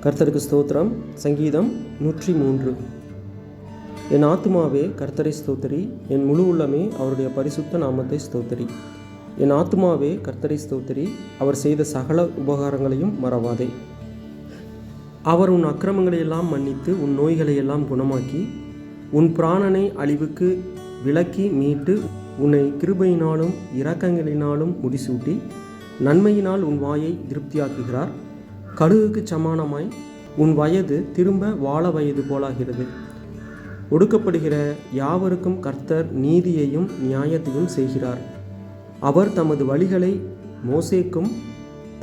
கர்த்தருக்கு ஸ்தோத்திரம். சங்கீதம் 103. என் ஆத்துமாவே கர்த்தரை ஸ்தோத்திரி, என் முழு உள்ளமே அவருடைய பரிசுத்த நாமத்தை ஸ்தோத்திரி. என் ஆத்துமாவே கர்த்தரை ஸ்தோத்திரி, அவர் செய்த சகல உபகாரங்களையும் மறவாதே. அவர் உன் அக்கிரமங்களையெல்லாம் மன்னித்து உன் நோய்களையெல்லாம் குணமாக்கி உன் பிராணனை அழிவுக்கு விலக்கி மீட்டு உன்னை கிருபையினாலும் இரக்கங்களினாலும் முடிசூட்டி நன்மையினால் உன் வாயை திருப்தியாக்குகிறார். கடுகுக்கு சமானமாய் உன் வயது திரும்ப வாழ வயது போலாகிறது. ஒடுக்கப்படுகிற யாவருக்கும் கர்த்தர் நீதியையும் நியாயத்தையும் செய்கிறார். அவர் தமது வழிகளை மோசேக்கும்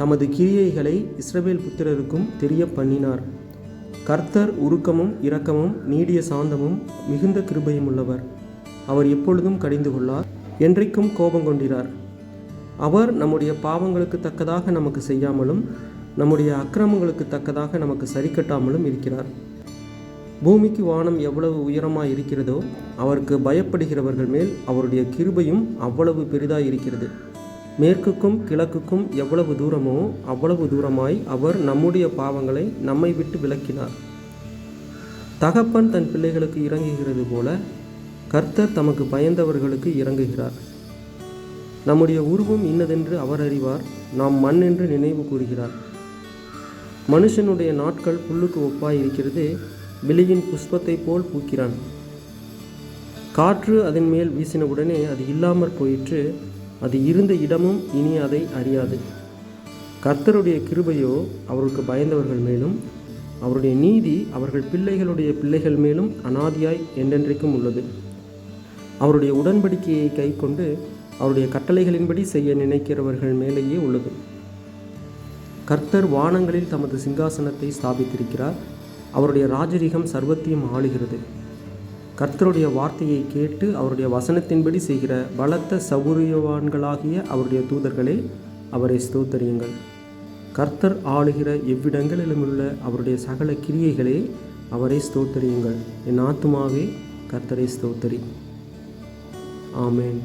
தமது கிரியைகளை இஸ்ரவேல் புத்திரருக்கும் தெரிய பண்ணினார். கர்த்தர் உருக்கமும் இரக்கமும் நீடிய சாந்தமும் மிகுந்த கிருபையும் உள்ளவர். அவர் எப்பொழுதும் கடிந்து கொள்ளார், என்றைக்கும் கோபம் கொண்டிரார். அவர் நம்முடைய பாவங்களுக்கு தக்கதாக நமக்கு செய்யாமலும் நம்முடைய அக்கிரமங்களுக்கு தக்கதாக நமக்கு சரி கட்டாமலும் இருக்கிறார். பூமிக்கு வானம் எவ்வளவு உயரமாய் இருக்கிறதோ அவருக்கு பயப்படுகிறவர்கள் மேல் அவருடைய கிருபையும் அவ்வளவு பெரிதாய் இருக்கிறது. மேற்குக்கும் கிழக்குக்கும் எவ்வளவு தூரமோ அவ்வளவு தூரமாய் அவர் நம்முடைய பாவங்களை நம்மை விட்டு விலக்கினார். தகப்பன் தன் பிள்ளைகளுக்கு இறங்குகிறது போல கர்த்தர் தமக்கு பயந்தவர்களுக்கு இறங்குகிறார். நம்முடைய உருவம் இன்னதென்று அவர் அறிவார், நாம் மண் என்று நினைவு கூறுகிறார். மனுஷனுடைய நாட்கள் புல்லுக்கு ஒப்பாய் இருக்கிறது, வெளியின் புஷ்பத்தை போல் பூக்கிறான். காற்று அதன் மேல் வீசினவுடனே அது இல்லாமற் போயிற்று, அது இருந்த இடமும் இனி அதை அறியாது. கர்த்தருடைய கிருபையோ அவருக்கு பயந்தவர்கள் மேலும் அவருடைய நீதி அவர்கள் பிள்ளைகளுடைய பிள்ளைகள் மேலும் அனாதியாய் என்றென்றைக்கும் உள்ளது. அவருடைய உடன்படிக்கையை கை கொண்டு அவருடைய கட்டளைகளின்படி செய்ய நினைக்கிறவர்கள் மேலேயே உள்ளது. கர்த்தர் வானங்களில் தமது சிங்காசனத்தை ஸ்தாபித்திருக்கிறார். அவருடைய ராஜரீகம் சர்வத்தையும் ஆளுகிறது. கர்த்தருடைய வார்த்தையை கேட்டு அவருடைய வசனத்தின்படி செய்கிற பலத்த சௌரியவான்களாகிய அவருடைய தூதர்களே, அவரை ஸ்தோத்தரியுங்கள். கர்த்தர் ஆளுகிற எவ்விடங்களிலுமுள்ள அவருடைய சகல கிரியைகளே, அவரை ஸ்தோத்தரியுங்கள். என் ஆத்துமாவே கர்த்தரை ஸ்தோத்தரி. ஆமென்.